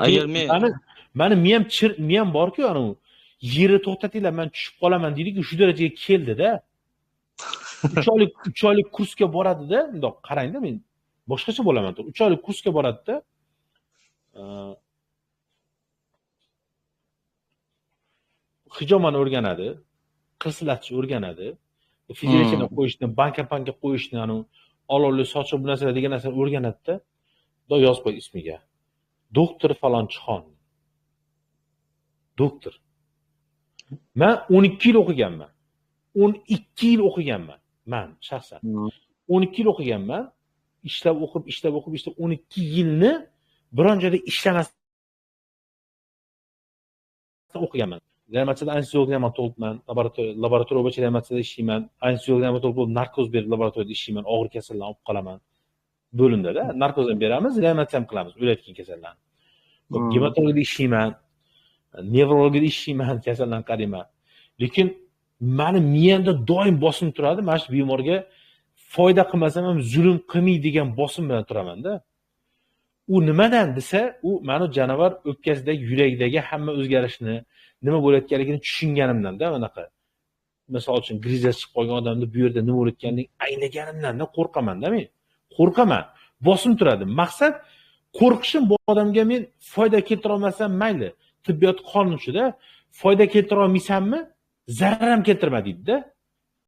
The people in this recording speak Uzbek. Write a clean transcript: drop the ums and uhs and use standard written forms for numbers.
Agar men mani miyam borku, anavi yerni to'xtatinglar, men tushib qolaman deydi-ku, shu darajaga keldi-da. 3 oylik kursga boradi-da, bundoq qarangda, men boshqacha bo'laman. 3 oylik kursga boradi-da. Hijomani o'rganadi, qirsilatish o'rganadi, fiziologiyani qo'yishni, banka qo'yishni, anu olovli sochiq bu narsalar degan narsani o'rganadi-da. Xudo yozib qo'ydi ismiga. Doktor Falonchixon. Doktor. Men 12 yil o'qiganman. 12 yil o'qiganman. Men shaxsan 12 yil o'qiganman. Ishlab o'qib 12 yilni biron joyda ishlamasdan o'qiganman. Reanimatsiyada anesteziolog-neonatologman, laboratoriya bo'yicha reanimatsiyada ishlayman. Anesteziolog-neonatolog bo'lib narkoz berib laboratoriyada ishlayman. Og'ir kasallarni olib qolaman. Bo'limda-da narkoz ham beramiz, reanimatsiya ham qilamiz o'layotgan kasallarni. Gematologiyada ishlayman, nevrologiyada ishlayman, kasallarni qarayman. Lekin meni miyamda doim bosim turadi. Mana shu bemorga foyda qilmasam ham zulm qilmaydigan bosim bilan turaman-da. U nimadan desa, u meni janavar o'pkasidagi, yurakdagi hamma o'zgarishni, nima bo'layotganligini tushunganimdan-da, anaqa. Misol uchun griza chiqib qolgan odamda bu yerda nima bo'layotganini anglaganimdan qo'rqaman-da men. Qo'rqaman. Bosim turadi. Maqsad qo'rqishim bu odamga men foyda keltira olmasam mayli. Tibbiyot qonuni shuda, foyda keltira olmaysanmi? Zarar ham keltirma deydi-da.